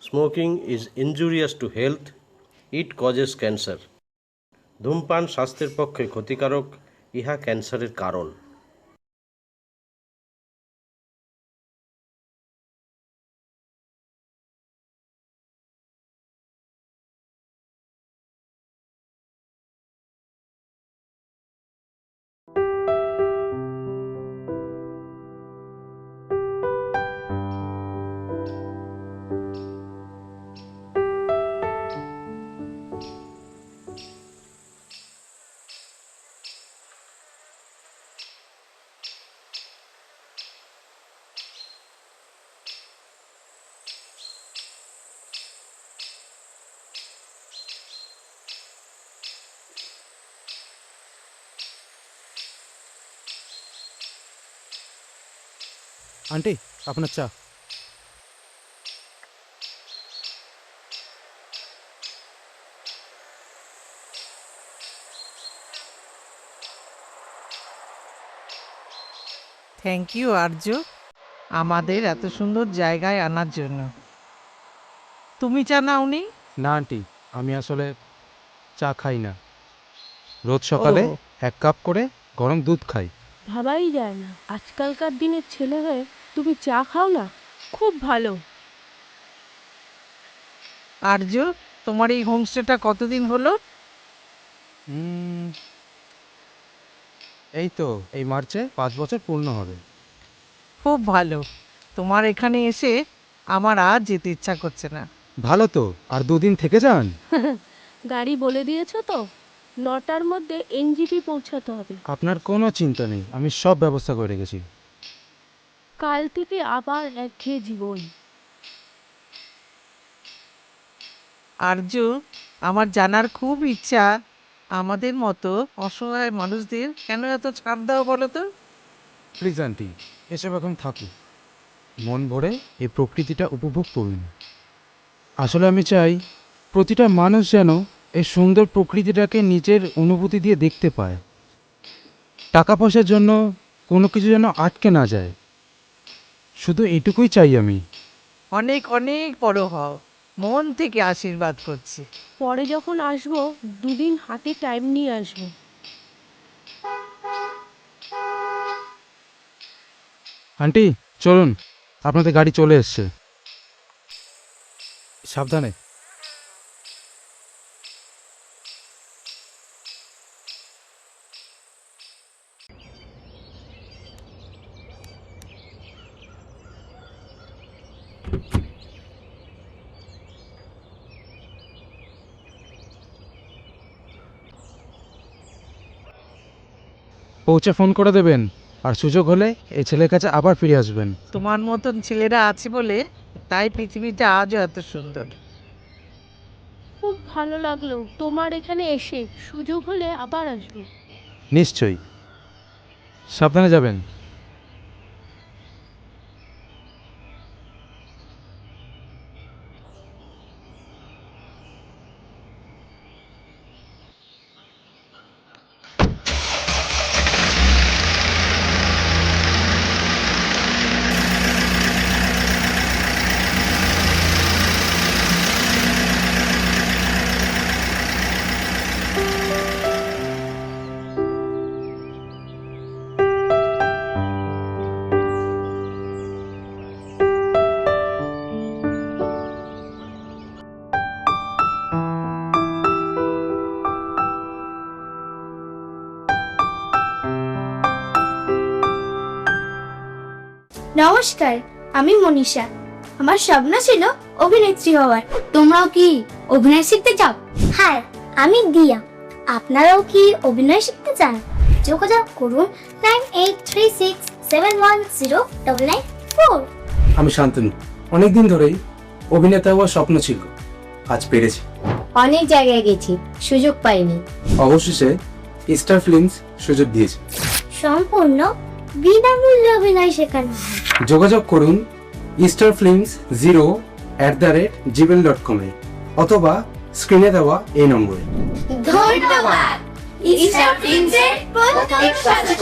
Smoking is injurious to health, it causes cancer. ধূমপান স্বাস্থ্যের পক্ষে ক্ষতিকারক, ইহা ক্যান্সারের কারণ। আন্টি, আপনার চা। থ্যাংক ইউ আর্য, আমাদের এত সুন্দর জায়গায় আনার জন্য। তুমি চা নাওনি? না আন্টি, আমি আসলে চা খাই না। রোজ সকালে 1 কাপ করে গরম দুধ খাই। ভাবাই যায় না আজকালকার দিনের ছেলে হয়ে তুমি চা খাও না। খুব ভালো। আর্য, তোমার এই হোমস্টেটা কতদিন হলো? এই তো এই মার্চে 5 বছর পূর্ণ হবে। খুব ভালো। তোমার এখানে এসে আমার আর যেতে ইচ্ছা করছে না। ভালো তো, আর 2 দিন থেকে যান। গাড়ি বলে দিয়েছো তো, 9টার মধ্যে এনজিপি পৌঁছাতে হবে। আপনার কোনো চিন্তা নেই, আমি সব ব্যবস্থা করে রেখেছি। কাল থেকে আবার একঘেয়ে জীবন। আর্য, আমার জানার খুব ইচ্ছা, আমাদের মতো অসহায় মানুষদের কেন এত ছাড় দাও বলো তো? প্লিজ আন্টি, এসব এখন থাকুক। মন ভরে এই প্রকৃতিটা উপভোগ করুন। আসলে আমি চাই প্রতিটা মানুষ যেন এই সুন্দর প্রকৃতিটাকে নিজের অনুভূতি দিয়ে দেখতে পায়। টাকা পয়সার জন্য কোনো কিছু যেন আটকে না যায়, শুধু এটুকুই চাই আমি। অনেক অনেক বড় হও, মন থেকে আশীর্বাদ করছি। পরে যখন আসবো 2 দিন হাতে টাইম নিয়ে আসবো। আন্টি চলুন, আপনাদের গাড়ি চলে এসছে। সাবধানে। পৌঁছে ফোন করে দেবেন, আর সুযোগ হলে এই ছেলের কাছে আবার ফিরে আসবেন। তোমার মতন ছেলেরা আছে বলে তাই পৃথিবীটা আজও এত সুন্দর। খুব ভালো লাগলো তোমার এখানে এসে। সুযোগ হলে আবার আসবো। নিশ্চয়ই। সাবধানে যাবেন। নমস্কার, আমি মনীষা। আমার স্বপ্ন ছিল অভিনেত্রী হওয়ার। তোমরাও কি অভিনয় শিখতে চাও? হ্যাঁ, আমি দিয়া। আপনারাও কি অভিনয় শিখতে চান? যোগাযোগ করুন 9836710994। আমি শান্তনু। অনেকদিন ধরেই অভিনেতা হওয়ার স্বপ্ন ছিল, আজ পেরেছি। অনেক জায়গায় গেছি, সুযোগ পাইনি। অবশেষে স্টার ফিল্মস সুযোগ দিয়েছে। সম্পূর্ণ বিনামূল্যে অভিনয় শেখানো হয়। যোগাযোগ করুন starfilms0@gmail.com এ অথবা স্ক্রিনে দেওয়া এই নম্বরে। ধন্যবাদ স্টার ফিল্মসের প্রত্যেক সাথে।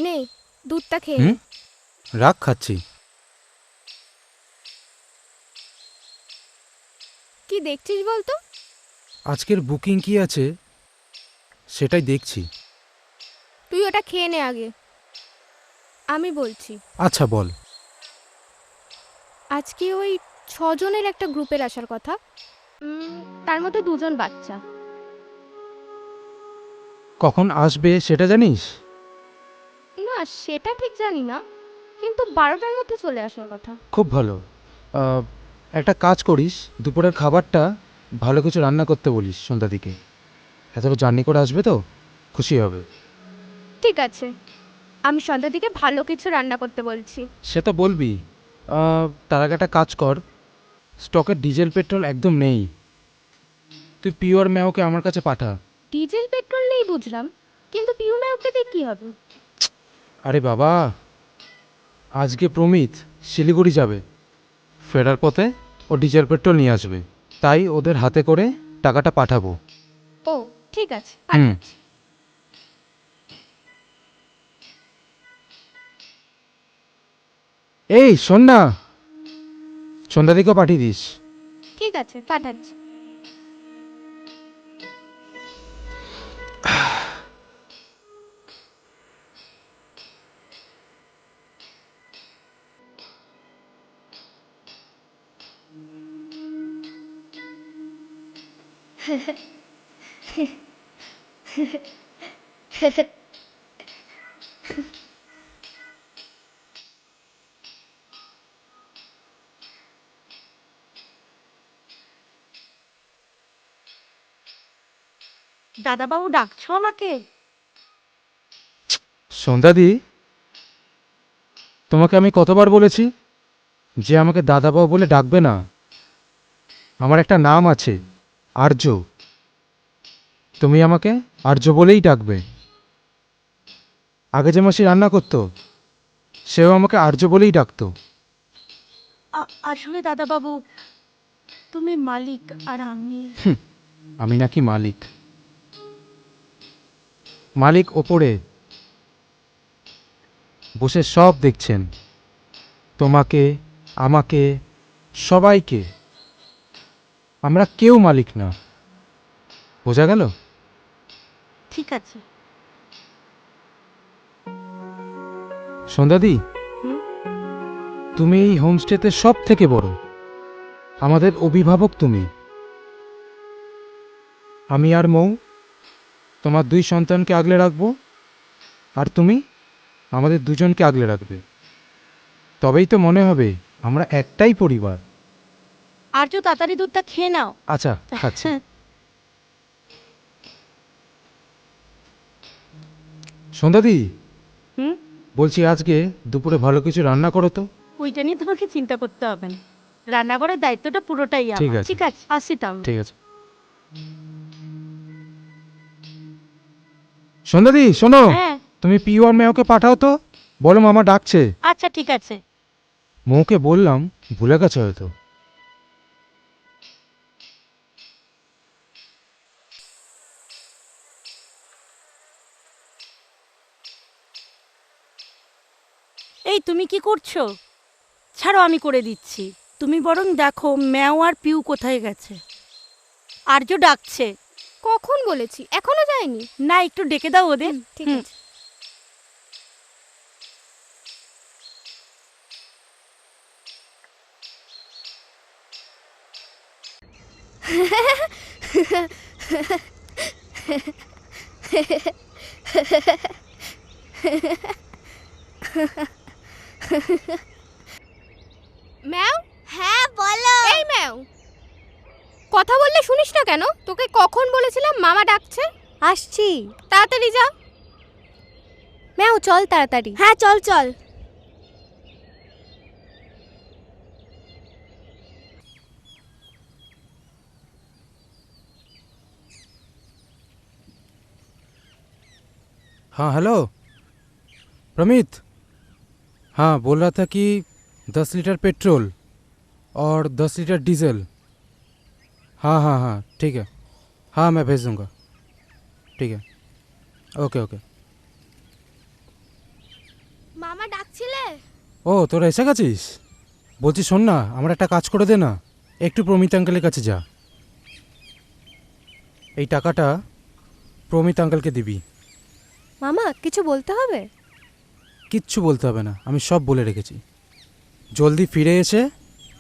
নে দুধটা খেয়ে হুম রাখ, খাচ্ছি। কি দেখছিস বলতো? আজকের বুকিং কি আছে সেটাই দেখছি। তুই ওটা খেয়ে নে আগে, আমি বলছি। আচ্ছা বল। আজকে ওই 6 জনের একটা গ্রুপের আসার কথা। তার মধ্যে 2জন বাচ্চা। কখন আসবে সেটা জানিস? না সেটা ঠিক জানি না, কিন্তু 12টার মধ্যে চলে আসার কথা। খুব ভালো। একটা কাজ করিস, দুপুরের খাবারটা ভালো কিছু রান্না করতে বলিস সন্ধ্যা দিকে। এত জার্নি করে আসবে তো, খুশি হবে। ঠিক আছে, আমি সন্ধ্যার দিকে ভালো কিছু রান্না করতে বলছি। সে তো বলবি। তার আগে একটা কাজ কর, স্টকের ডিজেল পেট্রোল একদম নেই, তুই পিওর ম্যাওকে আমার কাছে পাঠা। ডিজেল পেট্রোল নেই বুঝলাম, কিন্তু পিউ ম্যাওকে দিয়ে কী হবে? আরে বাবা, আজকে প্রমিত শিলিগুড়ি যাবে, ফেরার পথে ও ডিজেল পেট্রোল নিয়ে আসবে, তাই ওদের হাতে করে টাকাটা পাঠাবো। ও ঠিক আছে, হুম। পাঠাচ্ছি। এই শোন না, সন্ধ্যা দিকেও পাঠিয়ে দিস। ঠিক আছে পাঠাচ্ছি। দাদাবাবু ডাকছো আমাকে? সন্ধ্যাদি, তোমাকে আমি কতবার বলেছি যে আমাকে দাদাবাবু বলে ডাকবে না। আমার একটা নাম আছে, আর্য। তুমি আমাকে আর্য বলেই ডাকবে। আগে যে মাসি রান্না করতো সেও আমাকে আর্য বলেই ডাকতো। আসলে দাদাবাবু, তুমি মালিক আর আমি। আমি নাকি মালিক? মালিক ওপরে বসে সব দেখছেন, তোমাকে, আমাকে, সবাইকে। আমরা কেউ মালিক না, বোঝা গেল? ঠিক আছে। সন্ধ্যাদি, তুমি এই হোমস্টেতে সব থেকে বড়, আমাদের অভিভাবক তুমি। আমি আর মৌ তোমার 2 সন্তানকে আগলে রাখবো, আর তুমি আমাদের 2জনকে আগলে রাখবে। তবেই তো মনে হবে আমরা একটাই পরিবার। আর্য তাড়াতাড়ি দুধটা খেয়ে নাও। আচ্ছা, খাচ্ছি। সন্ধ্যাদি, হুম, বলছি আজকে দুপুরে ভালো কিছু রান্না করো তো। ওইটা নিয়ে তোমাকে চিন্তা করতে হবে না, রান্না করার দায়িত্বটা পুরোটাই ঠিক আমার। আছে। ঠিক আছে, আসি তাহলে। ঠিক আছে। সন্ধ্যাদি শোনো, হ্যাঁ, তুমি পিউ আর মেয়কে পাঠাও তো, বলো মামা ডাকছে। আচ্ছা ঠিক আছে। মৌকে বললাম, ভুলে গেছে হয়তো। এই তুমি কি করছো? ছাড়ো, আমি করে দিচ্ছি। তুমি বরং দেখো ম্যাও আর পিউ কোথায় গেছে। আর্য ডাকছে। কখন বলেছি, এখনো যায়নি? না, একটু ডেকে দাও ওদের। ঠিক হুম। আছে। ম্যাও, হ্যাঁ বলো। এই ম্যাও, কথা বললে শুনিস না কেন? তোকে কখন বলেছিলাম মামা ডাকছে? আসছি। তাড়াতাড়ি যা। ম্যাও চল তাড়াতাড়ি। হ্যাঁ চল চল। हाँ हेलो प्रमित। हाँ बोल रहा था कि 10 लीटर पेट्रोल और 10 लीटर डीजल। हाँ हाँ हाँ ठीक है, हाँ मैं भेज दूँगा। ठीक है, ओके ओके। ডাকছিলে? ও তোরা এসে গেছিস? বলছি শোন না, আমার একটা কাজ করে দে না, একটু প্রমিত আঙ্কেলের কাছে যা। এই টাকাটা প্রমিত আঙ্কেলকে দিবি। মামা কিছু বলতে হবে? কিচ্ছু বলতে হবে না, আমি সব বলে রেখেছি। জলদি ফিরে এসে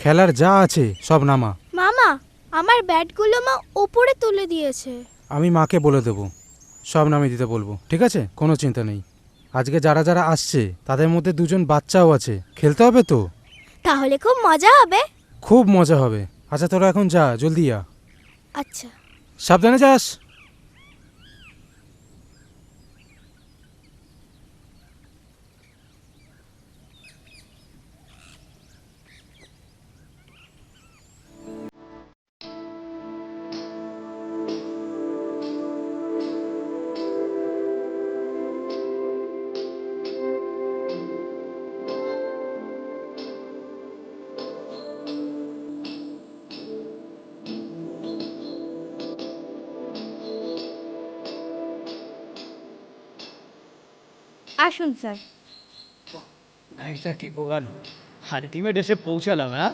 খেলার যা আছে সব নামা। মামা আমার ব্যাটগুলো মা ওপরে তুলে দিয়েছে। আমি মাকে বলে দেবো, সব নামিয়ে দিতে বলবো, ঠিক আছে? কোনো চিন্তা নেই। আজকে যারা যারা আসছে তাদের মধ্যে 2জন বাচ্চাও আছে, খেলতে হবে তো। তাহলে খুব মজা হবে। খুব মজা হবে। আচ্ছা তোরা এখন যা, জলদি যা, আচ্ছা। সাবধানে যাস। আসুন স্যার। এটা কি বল, আলটিমেট এসে পৌঁছালাম। হ্যাঁ,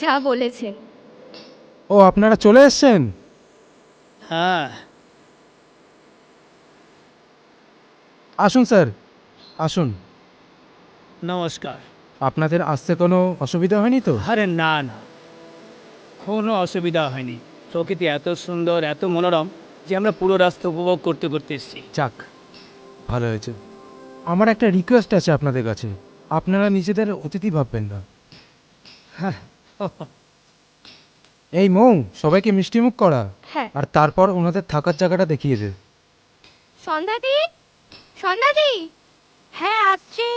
যা বলেছে। ও আপনারা চলে এসছেন? হ্যাঁ, আসুন স্যার, আসুন। নমস্কার। আপনাদের আসতে কোনো অসুবিধা হয়নি তো? আরে না না, কোনো অসুবিধা হয়নি। প্রকৃতি এত সুন্দর, এত মনোরম যে আমরা পুরো রাস্তা উপভোগ করতে করতে এসেছি। যাক, ভালো হয়েছে। আমার একটা রিকোয়েস্ট আছে আপনাদের কাছে, আপনারা নিজেদের অতিথি ভাববেন না। হ্যাঁ, এই মৌ, সবাইকে মিষ্টিমুখ করা, হ্যাঁ। আর তারপর ওনাদের থাকার জায়গাটা দেখিয়ে দে। সন্ধ্যাদি, সন্ধ্যাদি। হ্যাঁ আসছি।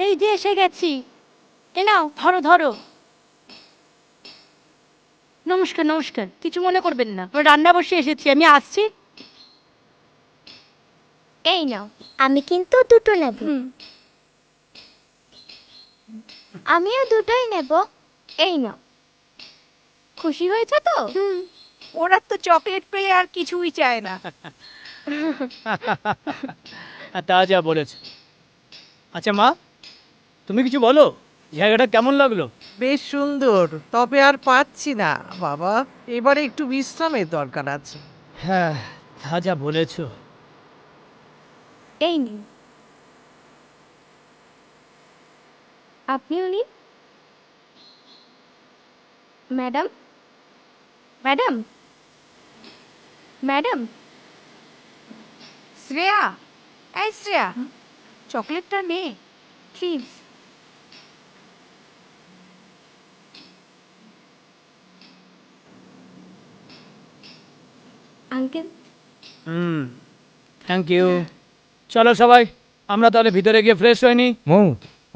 এই যে এসে গেছি। এ নাও ধরো ধরো। নমস্কার নমস্কার, কিছু মনে করবেন না, আমি রান্না বসে এসেছি, আমি আসছি। এই নাও, আমি কিন্তু দুটো নেব। আমিও দুটোই নেব। এই নাও। খুশি হয়েছে তো? ওরা তো চকলেট পেয়ে আর কিছুই চায় না। তা যা বলেছ। আচ্ছা মা, তুমি কিছু বলো, জায়গাটা কেমন লাগলো? বেশ সুন্দর, তবে আর পাচ্ছি না বাবা, এবারে একটু বিশ্রামের দরকার আছে। হ্যাঁ, তা যা বলেছ। এই নিন। আপনিও নিন। Madam, madam, madam. শ্রেয়া, এই শ্রেয়া, চকলেটটা নে প্লিজ। আঙ্কেল। Thank you. চলো সবাই, আমরা তাহলে ভিতরে গিয়ে ফ্রেশ হয়ে নিই। মৌ,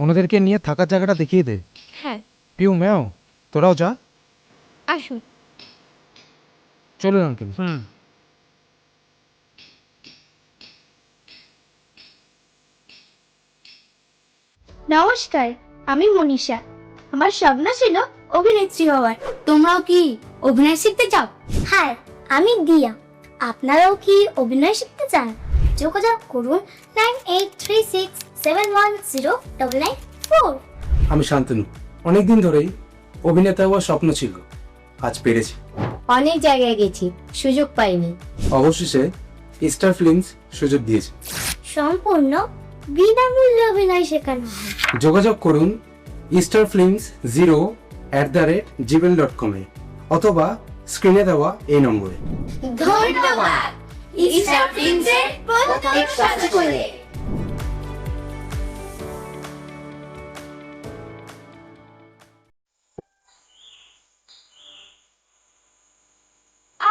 ওনাদেরকে নিয়ে থাকার জায়গাটা দেখিয়ে দে। হ্যাঁ, পিউ ম্যাও, তোরাও যা। আসুন। চলুন আঙ্কেল। নমস্কার, আমি মনীষা। আমার স্বপ্ন ছিল অভিনেত্রী হওয়ার। তোমরাও কি অভিনয় শিখতে চাও? হ্যাঁ, আমি দিয়া। আপনারাও কি অভিনয় শিখতে চান? যোগাযোগ করুন 9836710994। আমি শান্তনু, অনেকদিন ধরেই অভিনেতা হওয়ার স্বপ্ন ছিল, আজ পেরেছি। অনেক জায়গায় গেছি, সুযোগ পাইনি। অবশেষে স্টার ফিল্মস সুযোগ দিয়েছে। সম্পূর্ণ বিনামূল্যে অভিনয় শেখানো হয়। যোগাযোগ করুন starfilms0@gmail.com এ অথবা স্ক্রিনে দেওয়া এই নম্বরে। ধন্যবাদ স্টার ফিল্মসের প্রত্যেক সাথে।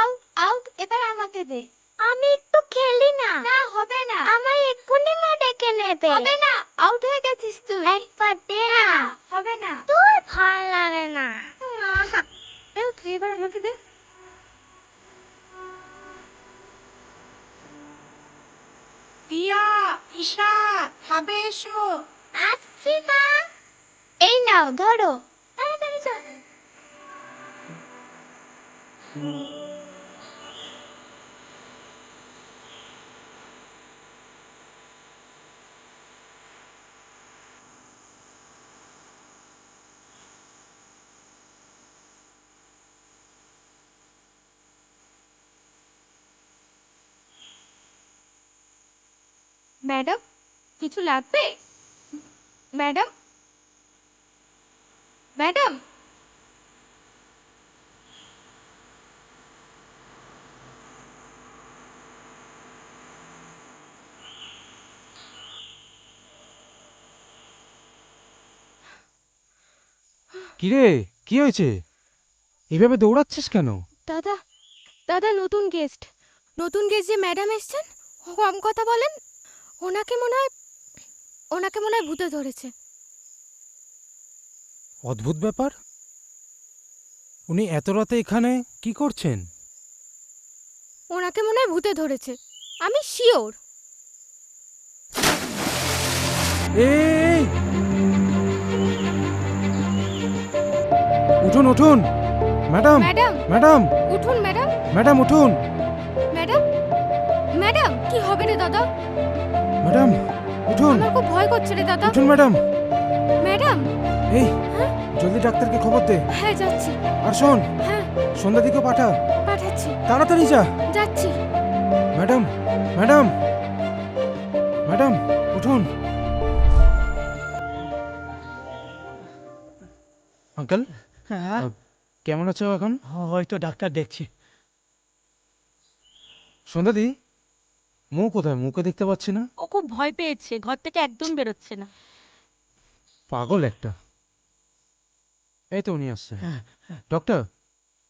আউট আউট, এবার আমাকে দে। আমি একটু খেলি না। না হবে না, আমার এক্ষুনি মা ডেকে নেবে। হবে না, আউট হয়ে গেছিস তুই। একবার দে না। হবে না, তোর ভালো লাগে না। তুই এবার আমাকে দে। দিয়া, ঈশা, খাবে এসো। আসছি মা। এই নাও ধরো। তাড়াতাড়ি চল। ম্যাডাম কিছু লাগবে? ম্যাডাম ম্যাডাম কিরে, কি হয়েছে? এভাবে দৌড়াচ্ছিস কেন? দাদা দাদা নতুন গেস্ট যে ম্যাডাম এসছেন, কম কথা বলেন। ওনাকে মনে হয় ভূতে ধরেছে। অদ্ভুত ব্যাপার। উনি এত রাতে এখানে কি করছেন? ওনাকে মনে হয় ভূতে ধরেছে, আমি শিওর। এই উঠুন উঠুন, ম্যাডাম ম্যাডাম ম্যাডাম উঠুন ম্যাডাম। ম্যাডাম উঠুন, ম্যাডাম ম্যাডাম কি হবে রে দাদা? ম্যাডাম উঠুন, আমার খুব ভয় করছে রে দাদা। উঠুন ম্যাডাম। ম্যাডাম এই জলদি ডাক্তারকে খবর দে। হ্যাঁ যাচ্ছি। আর শোন, হ্যাঁ সন্ধ্যা দিকে পাঠা, পাঠাচ্ছি। তাড়াতাড়ি যা। যাচ্ছি। ম্যাডাম ম্যাডাম ম্যাডাম উঠুন। আঙ্কেল হ্যাঁ, কেমন আছো এখন? হয়তো ডাক্তার দেখছি। সন্ধ্যাদি, মুখ কোথায়? মুখে দেখতে পাচ্ছি না। ও খুব ভয় পেয়েছে, ঘর থেকে একদম বেরোচ্ছে না। পাগল একটা। এই তো উনি আসছে। ডক্টর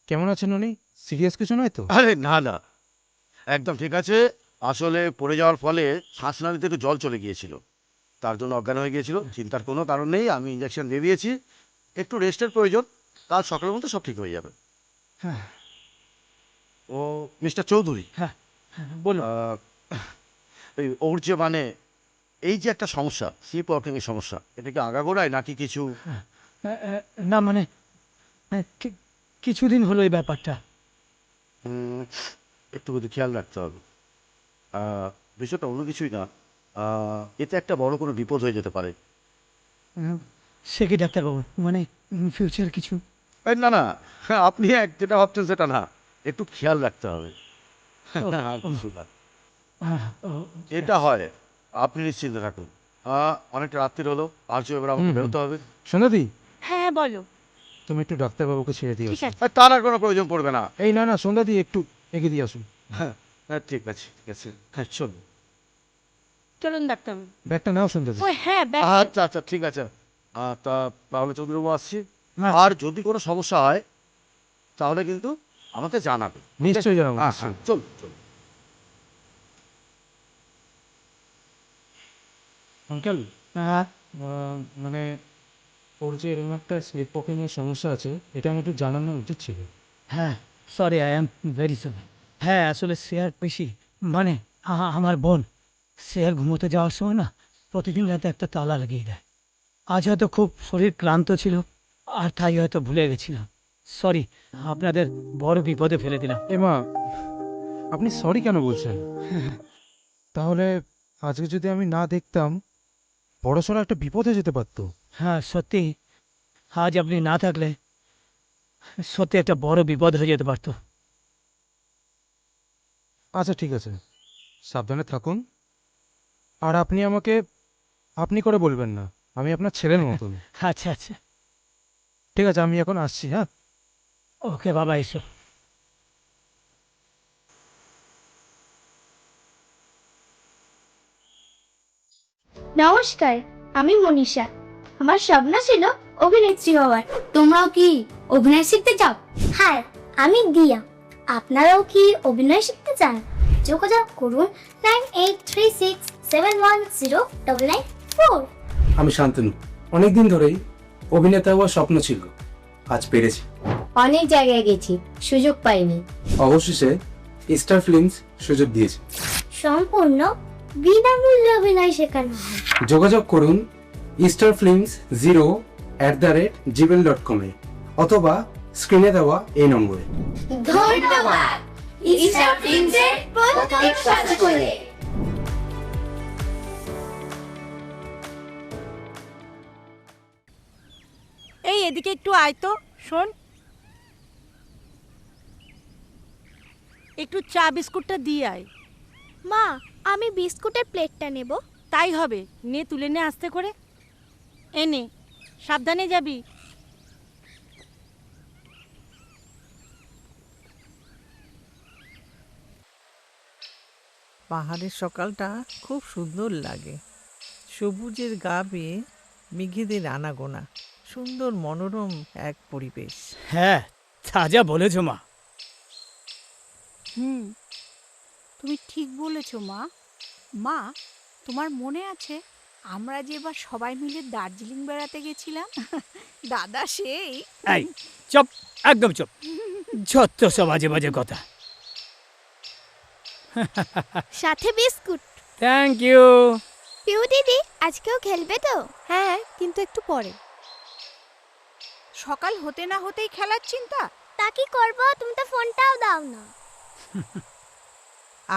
কেমন আছেন উনি? সিরিয়াস কিছু নয় তো? আরে না না, একদম ঠিক আছে। আসলে পড়ে যাওয়ার ফলে শ্বাসনালীতে একটু জল চলে গিয়েছিল, তার জন্য অজ্ঞান হয়ে গিয়েছিল। চিন্তার কোনো কারণ নেই, আমি ইঞ্জেকশন দিয়ে দিয়েছি। একটু রেস্টের প্রয়োজন, কাল সকালের মধ্যে সব ঠিক হয়ে যাবে। হ্যাঁ ও মিস্টার চৌধুরী, হ্যাঁ, বলুন। এই ওর যে মানে এই যে একটা সমস্যা, স্লিপ ওয়াকিংয়ের সমস্যা, এটা কি আগাগোড়ায় নাকি কিছু? না মানে কিছুদিন হলো এই ব্যাপারটা। একটু কিন্তু খেয়াল রাখতে হবে। বিষয়টা অন্য কিছুই না, এতে একটা বড় কোনো বিপদ হয়ে যেতে পারে। সে কি ডাক্তারবাবু, মানে ফিউচার কিছু? এই না না, আপনি যেটা ভাবছেন সেটা না, একটু খেয়াল রাখতে হবে। আর কিছু না। এটা হয়, আপনি নিশ্চিন্ত থাকুন। অনেকটা রাত্রির হলো, আজ এবার আমাকে বেরোতে হবে। সন্ধ্যাদি, হ্যাঁ বলো। তুমি একটু ডাক্তারবাবুকে ছেড়ে দিও। ঠিক আছে। আর তার আর কোনো প্রয়োজন পড়বে না। এই না না, সন্ধ্যাদি একটু এগিয়ে দিয়ে আসুন। হ্যাঁ হ্যাঁ, ঠিক আছে ঠিক আছে, হ্যাঁ চলুন। চলুন ডাক্তার। ব্যাগটা নাও সন্ধ্যাদি। ও হ্যাঁ, ব্যাগ। আচ্ছা আচ্ছা ঠিক আছে। তাহলে চৌধুরীবাবু আসছি। হ্যাঁ। আর যদি কোনো সমস্যা হয় তাহলে কিন্তু আমাকে জানাবে। নিশ্চয়ই জানাবো। হ্যাঁ হ্যাঁ, চল চল। আঙ্কেল, হ্যাঁ মানে ওর যে এরকম একটা স্লিপ ওয়াকিংয়ের সমস্যা আছে, এটা আমি একটু জানানো উচিত ছিল। হ্যাঁ, sorry, I am very sorry. হ্যাঁ, আসলে সে আর বেশি মানে আমার বোন, সে আর ঘুমোতে যাওয়ার সময় না প্রতিদিন রাতে একটা তালা লাগিয়ে দেয়। আজ হয়তো খুব শরীর ক্লান্ত ছিল আর তাই হয়তো ভুলে গেছিলাম। সরি, আপনাদের বড় বিপদে ফেলে দিলাম। এমা, আপনি সরি কেন বলছেন? তাহলে আজকে যদি আমি না দেখতাম, বড়সড় একটা বিপদ হয়ে যেতে পারতো। হ্যাঁ সত্যি, আজ আপনি না থাকলে সত্যি একটা বড় বিপদ হয়ে যেতে পারতো। আচ্ছা ঠিক আছে, সাবধানে থাকুন। আর আপনি আমাকে আপনি করে বলবেন না, আমি আপনার ছেলের মতন। আচ্ছা আচ্ছা, ঠিক আছে, আমি এখন আসছি। হ্যাঁ, ওকে বাবা, এসো। নমস্কার, আমি মনীষা। আমার স্বপ্ন ছিল অভিনেত্রী হওয়ার। তোমরাও কি অভিনয় শিখতে চাও? হ্যাঁ, আমি দিয়া। আপনারাও কি অভিনয় শিখতে চান? যোগাযোগ করুন 9836710994। আমি শান্তনু। অনেকদিন ধরেই অভিনেতা হওয়ার স্বপ্ন ছিল, আজ পেরেছি। অনেক জায়গায় গেছি, সুযোগ পাইনি। অবশেষে স্টার ফিল্মস সুযোগ দিয়েছে। সম্পূর্ণ বিনামূল্যে অভিনয় শেখানো হয়। যোগাযোগ করুন starfilms0@gmail.com এ অথবা স্ক্রিনে দেওয়া এই নম্বরে। ধন্যবাদ স্টার ফিল্মসের প্রত্যেক সাথে। এই এদিকে একটু আয় তো, শোন। একটু চা বিস্কুটটা দিয়ে আয়। মা, আমি বিস্কুটের প্লেটটা নেব। তাই হবে, নে তুলে নে আস্তে করে। এনে সাবধানে যাবি। পাহাড়ের সকালটা খুব সুন্দর লাগে, সবুজের গা বেয়ে মেঘেদের আনাগোনা, সুন্দর মনোরম এক পরিবেশ। হ্যাঁ, যা বলেছ মা। হুম, তুমি ঠিক বলেছ মা। মা, তোমার মনে আছে আমরা যে এবার সবাই মিলে দার্জিলিং বেড়াতে গেছিলাম? দাদা সেই। এই চুপ, একদম চুপ, যত সব বাজে বাজে কথা। সাথে বিস্কুট। Thank you. পিউ দিদি আজকেও খেলবে তো? হ্যাঁ, কিন্তু একটু পরে। সকাল হতে না হতেই খেলার চিন্তা। তা কি করবো, তুমি তো ফোনটাও দাও না।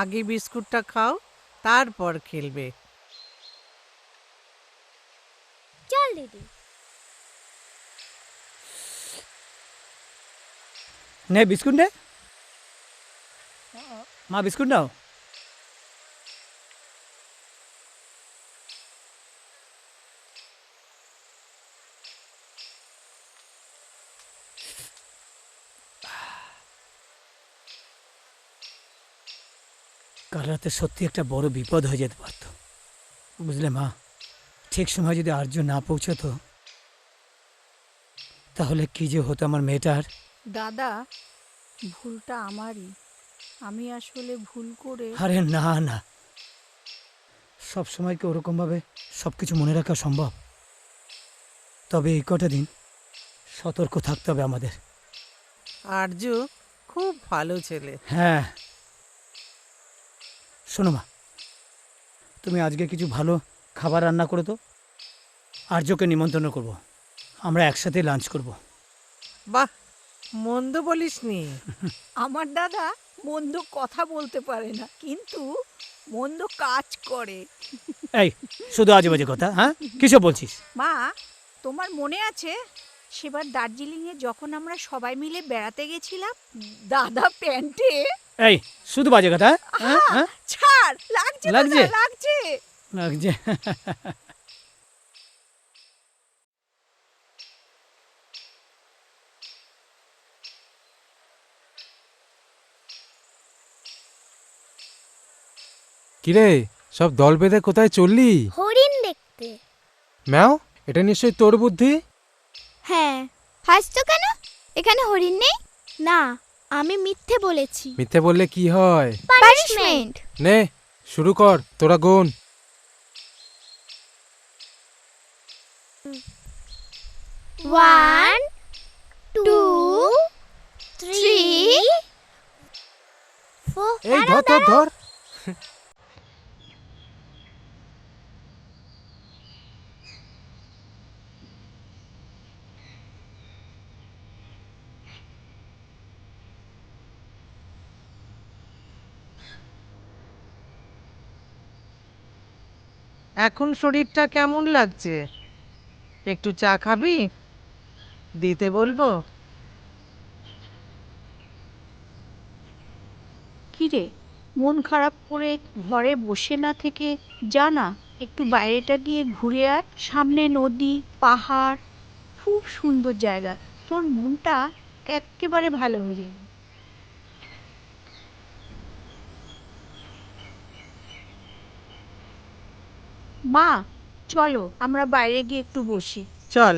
আগে বিস্কুটটা খাও, তারপর খেলবে। চল দিদি। নে বিস্কুট নে মা, বিস্কুট নাও। কাল রাতে সত্যি একটা বড় বিপদ হয়ে যেতে পারত, বুঝলে মা। ঠিক সময় যদি আর্য না পৌঁছতো, তাহলে কি যে হতো আমার মেয়েটার। দাদা, ভুলটা আমারই। আমি আসলে ভুল করে। আরে না না, সব সময় কি ওরকমভাবে সব কিছু মনে রাখা সম্ভব? তবে এই কটা দিন সতর্ক থাকতে হবে আমাদের। আরজু খুব ভালো ছেলে। হ্যাঁ, শোনো মা, তুমি আজকে কিছু ভালো খাবার রান্না করে তো, আর্যকে নিমন্ত্রণ করব, আমরা একসাথে লাঞ্চ করব। বাহ, মন্দ বলিসনি। আমার দাদা মন্দ কথা বলতে পারে না, কিন্তু মন্দ কাজ করে। এই শুধু আজে বাজে কথা, হ্যাঁ কিসব বলছিস? মা, তোমার মনে আছে সেবার দার্জিলিংয়ে যখন আমরা সবাই মিলে বেড়াতে গেছিলাম, দাদা প্যান্টে। এই শুধু বাজে কথা, হ্যাঁ হ্যাঁ ছাড়, লাগছে লাগছে? দাদা, লাগছে। লাগছে। কিরে, সব দল বেঁধে কোথায় চললি? হরিণ দেখতে। ম্যাও, এটা নিশ্চয়ই তোর বুদ্ধি। হ্যাঁ, হাসছো কেন? এখানে হরিণ নেই। না, আমি মিথ্যে বলেছি। মিথ্যে বললে কি হয়? পানিশমেন্ট। নে শুরু কর, তোরা গোন। 1 2 3 4। এই ধর ধর ধর। এখন শরীরটা কেমন লাগছে? একটু চা খাবি? দিতে বলবো? কিরে, মন খারাপ করে ঘরে বসে না থেকে যা না, একটু বাইরেটা গিয়ে ঘুরে আয়। সামনে নদী, পাহাড়, খুব সুন্দর জায়গা। তোর মনটা একেবারে ভালো হয়ে যাবে। মা, চলো আমরা বাইরে গিয়ে একটু বসি। চল।